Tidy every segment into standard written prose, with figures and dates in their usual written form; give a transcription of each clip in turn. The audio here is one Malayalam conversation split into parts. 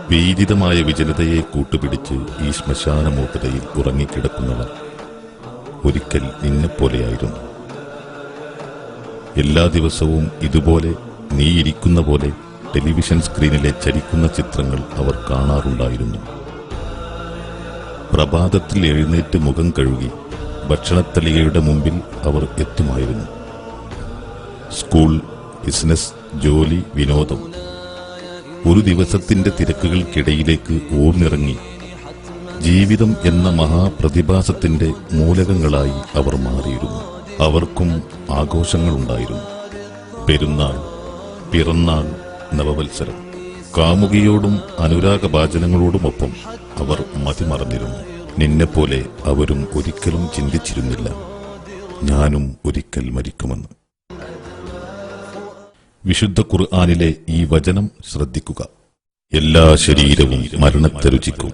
ഭീതിതമായ വിജനതയെ കൂട്ടുപിടിച്ച് ഈ ശ്മശാന മൂകതയിൽ ഉറങ്ങിക്കിടക്കുന്നവർ ഒരിക്കൽ നിന്നെപ്പോലെയായിരുന്നു. എല്ലാ ദിവസവും ഇതുപോലെ നീ ഇരിക്കുന്ന പോലെ ടെലിവിഷൻ സ്ക്രീനിലെ ചലിക്കുന്ന ചിത്രങ്ങൾ അവർ കാണാറുണ്ടായിരുന്നു. പ്രഭാതത്തിൽ എഴുന്നേറ്റ് മുഖം കഴുകി ഭക്ഷണത്തളികയുടെ മുമ്പിൽ അവർ എത്തുമായിരുന്നു. സ്കൂൾ, ബിസിനസ്, ജോലി, വിനോദം, ഒരു ദിവസത്തിന്റെ തിരക്കുകൾക്കിടയിലേക്ക് ഊർന്നിറങ്ങി ജീവിതം എന്ന മഹാപ്രതിഭാസത്തിന്റെ മൂലകങ്ങളായി അവർ മാറിയിരുന്നു. അവർക്കും ആഘോഷങ്ങളുണ്ടായിരുന്നു. പെരുന്നാൾ, പിറന്നാൾ, നവവത്സരം. കാമുകിയോടും അനുരാഗഭാചനങ്ങളോടുമൊപ്പം അവർ മതിമറന്നിരുന്നു. നിന്നെപ്പോലെ അവരും ഒരിക്കലും ചിന്തിച്ചിരുന്നില്ല ഞാനും ഒരിക്കൽ മരിക്കുമെന്ന്. വിശുദ്ധ ഖുർആനിലെ ഈ വചനം ശ്രദ്ധിക്കുക. എല്ലാ ശരീരവും മരണത്തെ രുചിക്കും.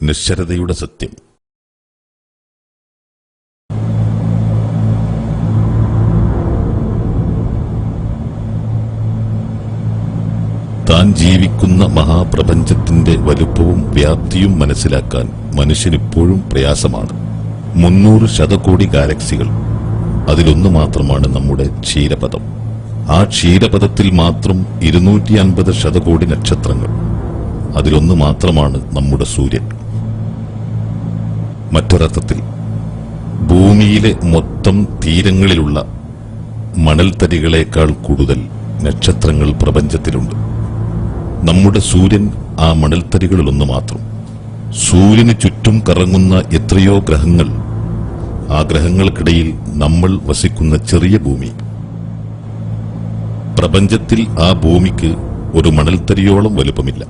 നിശ്ചരതയുടെ സത്യം. താൻ ജീവിക്കുന്ന മഹാപ്രപഞ്ചത്തിന്റെ വലുപ്പവും വ്യാപ്തിയും മനസ്സിലാക്കാൻ മനുഷ്യനിപ്പോഴും പ്രയാസമാണ്. 300 ശതകോടി ഗാലക്സികൾ, അതിലൊന്നു മാത്രമാണ് നമ്മുടെ ക്ഷീരപഥം. ആ ക്ഷീരപഥത്തിൽ മാത്രം 250 ശതകോടി നക്ഷത്രങ്ങൾ, അതിലൊന്നു മാത്രമാണ് നമ്മുടെ സൂര്യൻ. മറ്റൊരർത്ഥത്തിൽ ഭൂമിയിലെ മൊത്തം തീരങ്ങളിലുള്ള മണൽത്തരികളേക്കാൾ കൂടുതൽ നക്ഷത്രങ്ങൾ പ്രപഞ്ചത്തിലുണ്ട്. നമ്മുടെ സൂര്യൻ ആ മണൽത്തരികളിലൊന്നു മാത്രം. സൂര്യന് ചുറ്റും കറങ്ങുന്ന എത്രയോ ഗ്രഹങ്ങൾ, ആ ഗ്രഹങ്ങൾക്കിടയിൽ നമ്മൾ വസിക്കുന്ന ചെറിയ ഭൂമി. പ്രപഞ്ചത്തിൽ ആ ഭൂമിക്ക് ഒരു മണൽത്തരിയോളം വലുപ്പമില്ല.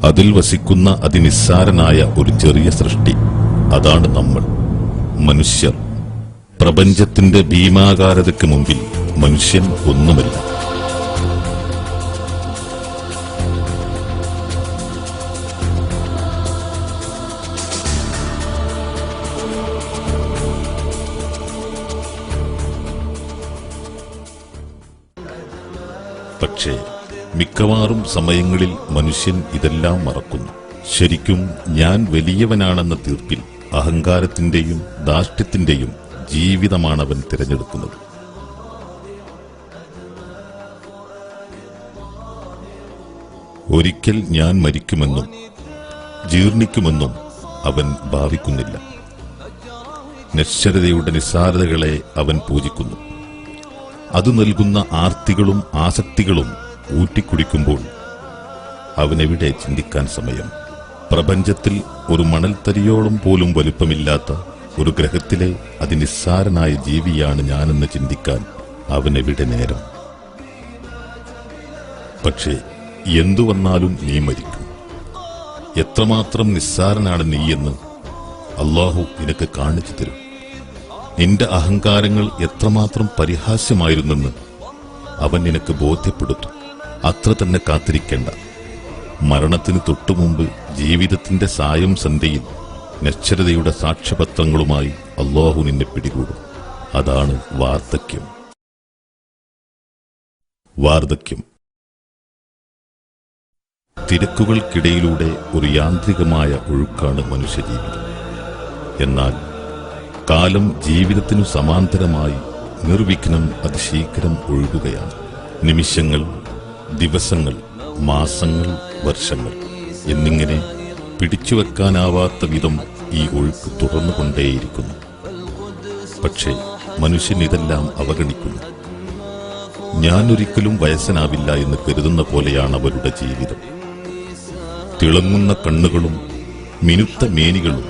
അതിൽ വസിക്കുന്ന അതിനിസ്സാരനായ ഒരു ചെറിയ സൃഷ്ടി, അതാണ് നമ്മൾ, മനുഷ്യർ. പ്രപഞ്ചത്തിന്റെ ഭീമാകാരതയ്ക്ക് മുമ്പിൽ മനുഷ്യൻ ഒന്നുമല്ല. പക്ഷേ മിക്കവാറും സമയങ്ങളിൽ മനുഷ്യൻ ഇതെല്ലാം മറക്കുന്നു. ശരിക്കും ഞാൻ വലിയവനാണെന്ന തീർപ്പിൽ അഹങ്കാരത്തിന്റെയും ധാർഷ്ട്യത്തിന്റെയും ജീവിതമാണവൻ തിരഞ്ഞെടുക്കുന്നത്. ഒരിക്കൽ ഞാൻ മരിക്കുമെന്നും ജീർണിക്കുമെന്നും അവൻ ഭാവിക്കുന്നില്ല. നശ്വരതയുടെ നിസ്സാരതകളെ അവൻ പൂജിക്കുന്നു. അത് നൽകുന്ന ആർത്തികളും ആസക്തികളും ഊറ്റിക്കുടിക്കുമ്പോൾ അവനെവിടെ ചിന്തിക്കാൻ സമയം? പ്രപഞ്ചത്തിൽ ഒരു മണൽത്തരിയോളം പോലും വലുപ്പമില്ലാത്ത ഒരു ഗ്രഹത്തിലെ അതിനിസ്സാരനായ ജീവിയാണ് ഞാനെന്ന് ചിന്തിക്കാൻ അവനെവിടെ നേരം? പക്ഷേ എന്തു വന്നാലും നീ മരിക്കും. എത്രമാത്രം നിസ്സാരനാണ് നീയെന്ന് അല്ലാഹു നിനക്ക് കാണിച്ചു തരും. നിന്റെ അഹങ്കാരങ്ങൾ എത്രമാത്രം പരിഹാസ്യമായിരുന്നെന്ന് അവൻ നിനക്ക് ബോധ്യപ്പെടുത്തും. അത്ര തന്നെ കാത്തിരിക്കേണ്ട. മരണത്തിന് തൊട്ടുമുമ്പ് ജീവിതത്തിന്റെ സായം സന്ധ്യയിൽ നശ്വരതയുടെ സാക്ഷ്യപത്രങ്ങളുമായി അല്ലാഹു നിന്നെ പിടികൂടും. അതാണ് വാർദ്ധക്യം. വാർദ്ധക്യം തിരക്കുകൾക്കിടയിലൂടെ ഒരു യാന്ത്രികമായ ഒഴുക്കാണ് മനുഷ്യജീവിതം. എന്നാൽ കാലം ജീവിതത്തിനു സമാന്തരമായി നിർവിഘ്നം അതിശീഘ്രം ഒഴുകുകയാണ്. നിമിഷങ്ങൾ, ദിവസങ്ങൾ, മാസങ്ങൾ, വർഷങ്ങൾ എന്നിങ്ങനെ പിടിച്ചുവെക്കാനാവാത്ത വിധം ഈ ഒഴുക്ക് തുടർന്നുകൊണ്ടേയിരിക്കുന്നു. പക്ഷേ മനുഷ്യൻ ഇതെല്ലാം അവഗണിക്കുന്നു. ഞാനൊരിക്കലും വയസ്സനാവില്ല എന്ന് കരുതുന്ന പോലെയാണ് അവരുടെ ജീവിതം. തിളങ്ങുന്ന കണ്ണുകളും മിനുത്ത മേനികളും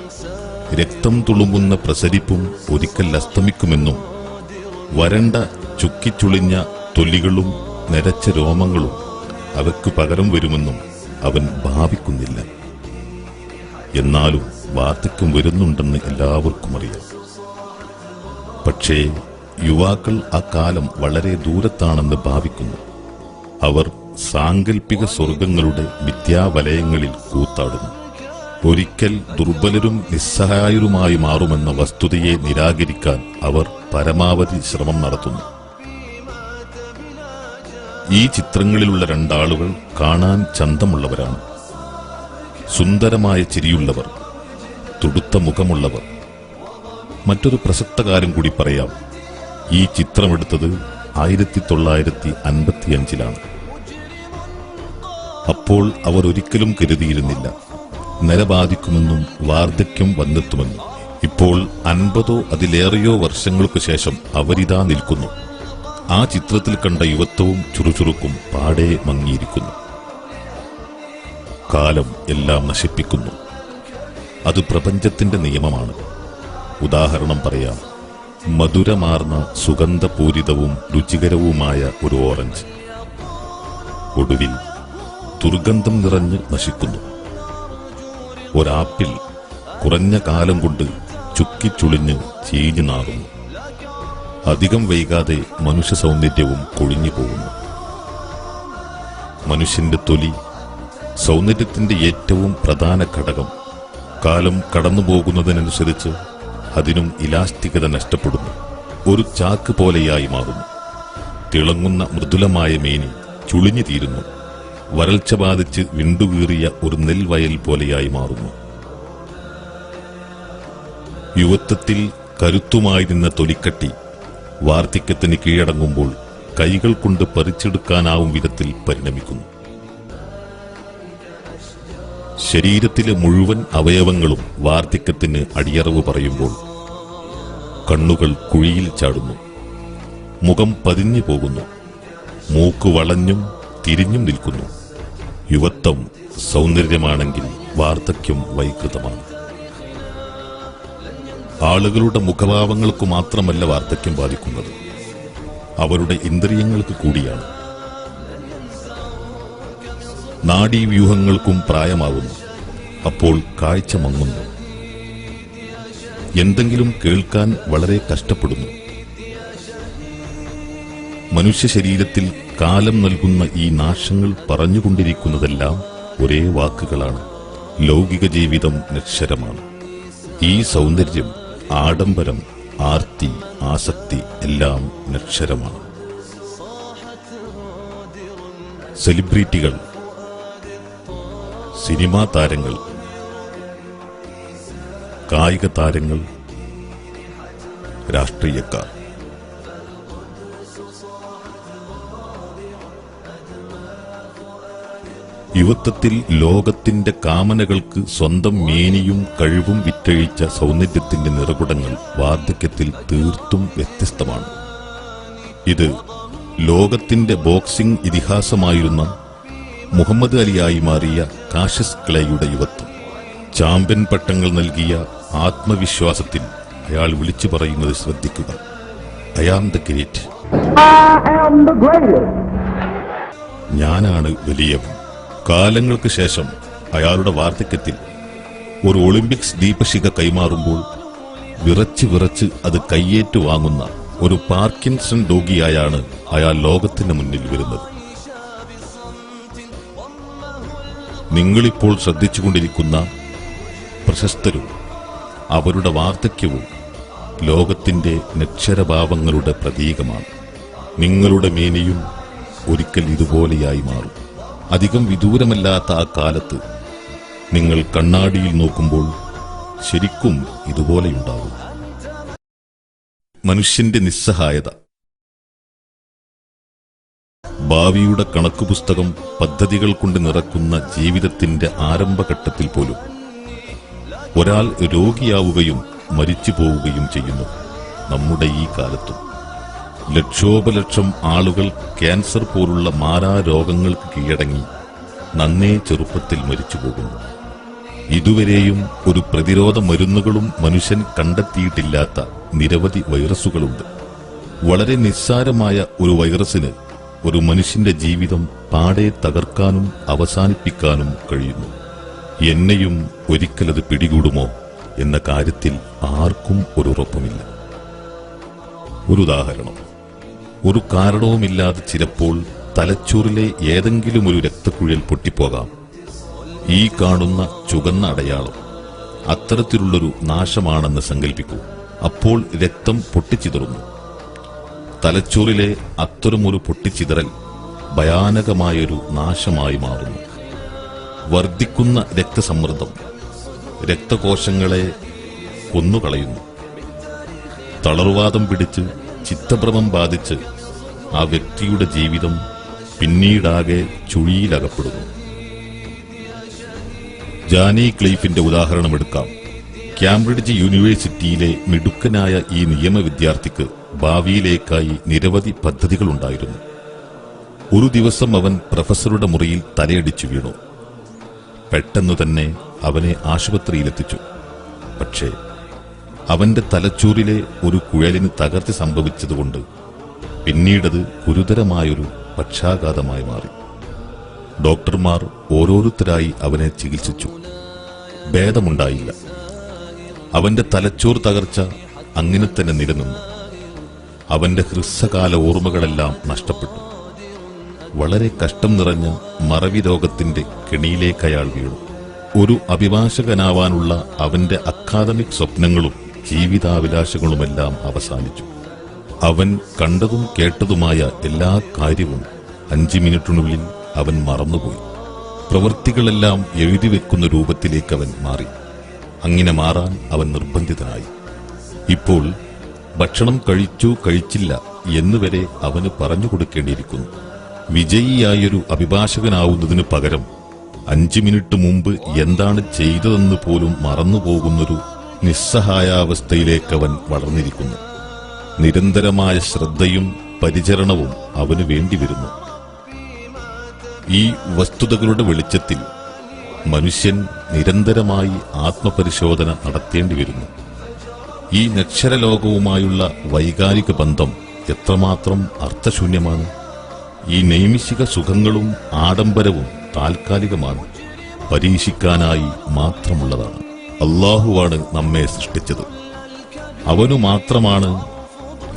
രക്തം തുളുമ്പുന്ന പ്രസരിപ്പും ഒരിക്കൽ അസ്തമിക്കുമെന്നും വരണ്ട ചുക്കിച്ചുളിഞ്ഞ തൊലികളും നരച്ച രോമങ്ങളും അവയ്ക്കു പകരം വരുമെന്നും അവൻ ഭാവിക്കുന്നില്ല. എന്നാലും വാർദ്ധക്യം വരുന്നുണ്ടെന്ന് എല്ലാവർക്കും അറിയാം. പക്ഷേ യുവാക്കൾ ആ കാലം വളരെ ദൂരത്താണെന്ന് ഭാവിക്കുന്നു. അവർ സാങ്കല്പിക സ്വർഗങ്ങളുടെ മിഥ്യാവലയങ്ങളിൽ കൂത്താടുന്നു. ഒരിക്കൽ ദുർബലരും നിസ്സഹായരുമായി മാറുമെന്ന വസ്തുതയെ നിരാകരിക്കാൻ അവർ പരമാവധി ശ്രമം നടത്തുന്നു. ഈ ചിത്രങ്ങളിലുള്ള രണ്ടാളുകൾ കാണാൻ ചന്തമുള്ളവരാണ്. സുന്ദരമായ ചിരിയുള്ളവർ, തുടുത്ത മുഖമുള്ളവർ. മറ്റൊരു പ്രസക്ത കാര്യം കൂടി പറയാം. ഈ ചിത്രമെടുത്തത് 1955 അപ്പോൾ അവർ ഒരിക്കലും കരുതിയിരുന്നില്ല നരബാധിക്കുമെന്നും വാർദ്ധക്യം വന്നെത്തുമെന്നും. ഇപ്പോൾ 50 അതിലേറെയോ വർഷങ്ങൾക്കു ശേഷം അവരിതാ നിൽക്കുന്നു. ആ ചിത്രത്തിൽ കണ്ട യുവത്വവും ചുറുചുറുക്കും പാടെ മങ്ങിയിരിക്കുന്നു. കാലം എല്ലാം നശിപ്പിക്കുന്നു. അത് പ്രപഞ്ചത്തിന്റെ നിയമമാണ്. ഉദാഹരണം പറയാം. മധുരമാർന്ന സുഗന്ധപൂരിതവും രുചികരവുമായ ഒരു ഓറഞ്ച് ഒടുവിൽ ദുർഗന്ധം നിറഞ്ഞ് നശിക്കുന്നു. ഒരാപ്പിൾ കുറഞ്ഞ കാലം കൊണ്ട് ചുക്കിച്ചുളിഞ്ഞ് ചീഞ്ഞു നാറുന്നു. അധികം വൈകാതെ മനുഷ്യ സൗന്ദര്യവും കൊഴിഞ്ഞു പോകുന്നു. മനുഷ്യന്റെ തൊലി സൗന്ദര്യത്തിന്റെ ഏറ്റവും പ്രധാന ഘടകം. കാലം കടന്നുപോകുന്നതിനനുസരിച്ച് അതിനും ഇലാസ്റ്റികത നഷ്ടപ്പെടുന്നു. ഒരു ചാക്ക് പോലെയായി മാറുന്നു. തിളങ്ങുന്ന മൃദുലമായ മേനി ചുളിഞ്ഞു തീരുന്നു. വരൾച്ച ബാധിച്ച് വിണ്ടുകീറിയ ഒരു നെൽവയൽ പോലെയായി മാറുന്നു. യുവത്വത്തിൽ കരുത്തുമായി നിന്ന തൊലിക്കട്ടി വാർദ്ധക്യത്തിന് കീഴടങ്ങുമ്പോൾ കൈകൾ കൊണ്ട് പറിച്ചെടുക്കാനാവും വിധത്തിൽ പരിണമിക്കുന്നു. ശരീരത്തിലെ മുഴുവൻ അവയവങ്ങളും വാർദ്ധക്യത്തിന് അടിയറവ് പറയുമ്പോൾ കണ്ണുകൾ കുഴിയിൽ ചാടുന്നു. മുഖം പതിഞ്ഞു പോകുന്നു. മൂക്ക് വളഞ്ഞും തിരിഞ്ഞും നിൽക്കുന്നു. യുവത്വം സൗന്ദര്യമാണെങ്കിൽ വാർദ്ധക്യം വൈകൃതമാണ്. ആളുകളുടെ മുഖഭാവങ്ങൾക്ക് മാത്രമല്ല വാർദ്ധക്യം ബാധിക്കുന്നത്, അവരുടെ ഇന്ദ്രിയങ്ങൾക്ക് കൂടിയാണ്. നാഡീവ്യൂഹങ്ങൾക്കും പ്രായമാവുന്നു. അപ്പോൾ കാഴ്ച മങ്ങുന്നു. എന്തെങ്കിലും കേൾക്കാൻ വളരെ കഷ്ടപ്പെടുന്നു. മനുഷ്യ ശരീരത്തിൽ കാലം നൽകുന്ന ഈ നാശങ്ങൾ പറഞ്ഞുകൊണ്ടിരിക്കുന്നതെല്ലാം ഒരേ വാക്കുകളാണ്. ലൗകിക ജീവിതം നിശ്ചരമാണ്. ഈ സൗന്ദര്യം, ആഡംബരം, ആർത്തി, ആസക്തി എല്ലാം നിശ്ചരമാണ്. സെലിബ്രിറ്റികൾ, സിനിമാ താരങ്ങൾ, കായിക താരങ്ങൾ, രാഷ്ട്രീയക്കാർ, യുവത്വത്തിൽ ലോകത്തിന്റെ കാമനകൾക്ക് സ്വന്തം മേനിയും കഴിവും വിറ്റഴിച്ച സൗന്ദര്യത്തിന്റെ നിറകുടങ്ങൾ വാർദ്ധക്യത്തിൽ തീർത്തും വ്യത്യസ്തമാണ്. ഇത് ലോകത്തിന്റെ ബോക്സിംഗ് ഇതിഹാസമായിരുന്ന മുഹമ്മദ് അലിയായി മാറിയ കാഷ്യസ് ക്ലേയുടെ യുവത്വം. ചാമ്പ്യൻ പട്ടങ്ങൾ നൽകിയ ആത്മവിശ്വാസത്തിൽ അയാൾ വിളിച്ചു പറയുന്നത് ശ്രദ്ധിക്കുക: ഐ ആം ദ ഗ്രേറ്റ്. ഞാനാണ് വലിയവൻ. കാലങ്ങൾക്ക് ശേഷം അയാളുടെ വാർദ്ധക്യത്തിൽ ഒരു ഒളിമ്പിക്സ് ദീപശിഖ കൈമാറുമ്പോൾ വിറച്ച് വിറച്ച് അത് കയ്യേറ്റു വാങ്ങുന്ന ഒരു പാർക്കിൻസൺ രോഗിയായാണ് അയാൾ ലോകത്തിന് മുന്നിൽ വരുന്നത്. നിങ്ങളിപ്പോൾ ശ്രദ്ധിച്ചുകൊണ്ടിരിക്കുന്ന പ്രശസ്തരും അവരുടെ വാർദ്ധക്യവും ലോകത്തിന്റെ നക്ഷരഭാവങ്ങളുടെ പ്രതീകമാണ്. നിങ്ങളുടെ മേനിയും ഒരിക്കൽ ഇതുപോലെയായി മാറും. അധികം വിദൂരമല്ലാത്ത ആ കാലത്ത് നിങ്ങൾ കണ്ണാടിയിൽ നോക്കുമ്പോൾ ശരിക്കും ഇതുപോലെയുണ്ടാവും. മനുഷ്യന്റെ നിസ്സഹായത. ഭാവിയുടെ കണക്കുപുസ്തകം പദ്ധതികൾ കൊണ്ട് നിറക്കുന്ന ജീവിതത്തിന്റെ ആരംഭഘട്ടത്തിൽ പോലും ഒരാൾ രോഗിയാവുകയും മരിച്ചു പോവുകയും ചെയ്യുന്നു. നമ്മുടെ ഈ കാലത്തും ലക്ഷോപലക്ഷം ആളുകൾ ക്യാൻസർ പോലുള്ള മാരാരോഗങ്ങൾക്ക് കീഴടങ്ങി നന്നേ ചെറുപ്പത്തിൽ മരിച്ചുപോകുന്നു. ഇതുവരെയും ഒരു പ്രതിരോധ മരുന്നുകളും മനുഷ്യൻ കണ്ടെത്തിയിട്ടില്ലാത്ത നിരവധി വൈറസുകളുണ്ട്. വളരെ നിസ്സാരമായ ഒരു വൈറസിന് ഒരു മനുഷ്യന്റെ ജീവിതം പാടെ തകർക്കാനും അവസാനിപ്പിക്കാനും കഴിയുന്നു. എന്നെയും ഒരിക്കലത് പിടികൂടുമോ എന്ന കാര്യത്തിൽ ആർക്കും ഒരു ഉറപ്പുമില്ല. ഒരു ഉദാഹരണം, ഒരു കാരണവുമില്ലാതെ ചിലപ്പോൾ തലച്ചോറിലെ ഏതെങ്കിലും ഒരു രക്തക്കുഴൽ പൊട്ടിപ്പോകാം. ഈ കാണുന്ന ചുവന്ന അടയാളം അത്തരത്തിലുള്ളൊരു നാശമാണെന്ന് സങ്കല്പിക്കൂ. അപ്പോൾ രക്തം പൊട്ടിച്ചിതറുന്നു. തലച്ചോറിലെ അത്തരമൊരു പൊട്ടിച്ചിതറൽ ഭയാനകമായൊരു നാശമായി മാറുന്നു. വർദ്ധിക്കുന്ന രക്തസമ്മർദ്ദം രക്തകോശങ്ങളെ കൊന്നുകളയുന്നു. തളർവാദം പിടിച്ച് ചിത്തഭ്രമം ബാധിച്ച് ആ വ്യക്തിയുടെ ജീവിതം പിന്നീടാകെ ചുഴിയിലകപ്പെടുന്നു. ജാനി ക്ലീഫിന്റെ ഉദാഹരണമെടുക്കാം. കാംബ്രിഡ്ജ് യൂണിവേഴ്സിറ്റിയിലെ മിടുക്കനായ ഈ നിയമ വിദ്യാർത്ഥിക്ക് ഭാവിയിലേക്കായി നിരവധി പദ്ധതികളുണ്ടായിരുന്നു. ഒരു ദിവസം അവൻ പ്രൊഫസറുടെ മുറിയിൽ തലയടിച്ചു വീണു. പെട്ടെന്നു തന്നെ അവനെ ആശുപത്രിയിലെത്തിച്ചു. പക്ഷേ അവന്റെ തലച്ചോറിലെ ഒരു കുഴലിന് തകർച്ച സംഭവിച്ചതുകൊണ്ട് പിന്നീടത് ഗുരുതരമായൊരു പക്ഷാഘാതമായി മാറി. ഡോക്ടർമാർ ഓരോരുത്തരായി അവനെ ചികിത്സിച്ചു. ഭേദമുണ്ടായില്ല. അവന്റെ തലച്ചോർ തകർച്ച അങ്ങനെ തന്നെ നിലനിന്നു. അവന്റെ ഹ്രസ്വകാല ഓർമ്മകളെല്ലാം നഷ്ടപ്പെട്ടു. വളരെ കഷ്ടം നിറഞ്ഞ മറവി രോഗത്തിന്റെ കെണിയിലേക്കയാൾ വീണു. ഒരു അഭിഭാഷകനാവാനുള്ള അവന്റെ അക്കാദമിക് സ്വപ്നങ്ങളും ജീവിതാഭിലാഷങ്ങളുമെല്ലാം അവസാനിച്ചു. അവൻ കണ്ടതും കേട്ടതുമായ എല്ലാ കാര്യവും 5 മിനിറ്റിനുള്ളിൽ അവൻ മറന്നുപോയി. പ്രവൃത്തികളെല്ലാം എഴുതിവെക്കുന്ന രൂപത്തിലേക്ക് അവൻ മാറി. അങ്ങനെ മാറാൻ അവൻ നിർബന്ധിതനായി. ഇപ്പോൾ ഭക്ഷണം കഴിച്ചു കഴിച്ചില്ല എന്നുവരെ അവന് പറഞ്ഞു കൊടുക്കേണ്ടിയിരിക്കുന്നു. വിജയിയായൊരു അഭിഭാഷകനാവുന്നതിനു പകരം 5 മിനിറ്റ് മുമ്പ് എന്താണ് ചെയ്തതെന്ന് പോലും മറന്നുപോകുന്നൊരു നിസ്സഹായാവസ്ഥയിലേക്കവൻ വളർന്നിരിക്കുന്നു. നിരന്തരമായ ശ്രദ്ധയും പരിചരണവും അവന് വേണ്ടിവരുന്നു. ഈ വസ്തുതകളുടെ വെളിച്ചത്തിൽ മനുഷ്യൻ നിരന്തരമായി ആത്മപരിശോധന നടത്തേണ്ടിവരുന്നു. ഈ നക്ഷരലോകവുമായുള്ള വൈകാരിക ബന്ധം എത്രമാത്രം അർത്ഥശൂന്യമാണ്. ഈ നൈമിഷിക സുഖങ്ങളും ആഡംബരവും താൽക്കാലികമാണ്, പരീക്ഷിക്കാനായി മാത്രമുള്ളതാണ്. അല്ലാഹുവാണ് നമ്മെ സൃഷ്ടിച്ചത്. അവനു മാത്രമാണ്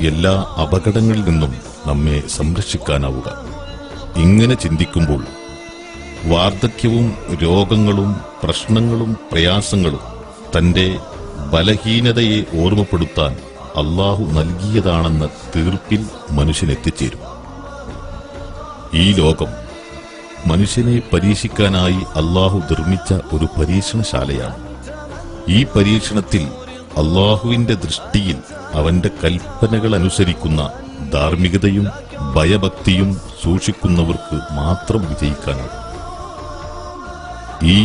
എല്ലാ അപകടങ്ങളിൽ നിന്നും നമ്മെ സംരക്ഷിക്കാനാവുക. ഇങ്ങനെ ചിന്തിക്കുമ്പോൾ വാർദ്ധക്യവും രോഗങ്ങളും പ്രശ്നങ്ങളും പ്രയാസങ്ങളും തന്റെ ബലഹീനതയെ ഓർമ്മപ്പെടുത്താൻ അല്ലാഹു നൽകിയതാണെന്ന തീർപ്പിൽ മനുഷ്യനെത്തിച്ചേരും. ഈ ലോകം മനുഷ്യനെ പരീക്ഷിക്കാനായി അല്ലാഹു നിർമ്മിച്ച ഒരു പരീക്ഷണശാലയാണ്. ഈ പരീക്ഷണത്തിൽ അല്ലാഹുവിന്റെ ദൃഷ്ടിയിൽ അവന്റെ കൽപ്പനകൾ അനുസരിക്കുന്ന ധാർമ്മികതയും ഭയഭക്തിയും സൂക്ഷിക്കുന്നവർക്ക് മാത്രം വിജയിക്കാനാകും. ഈ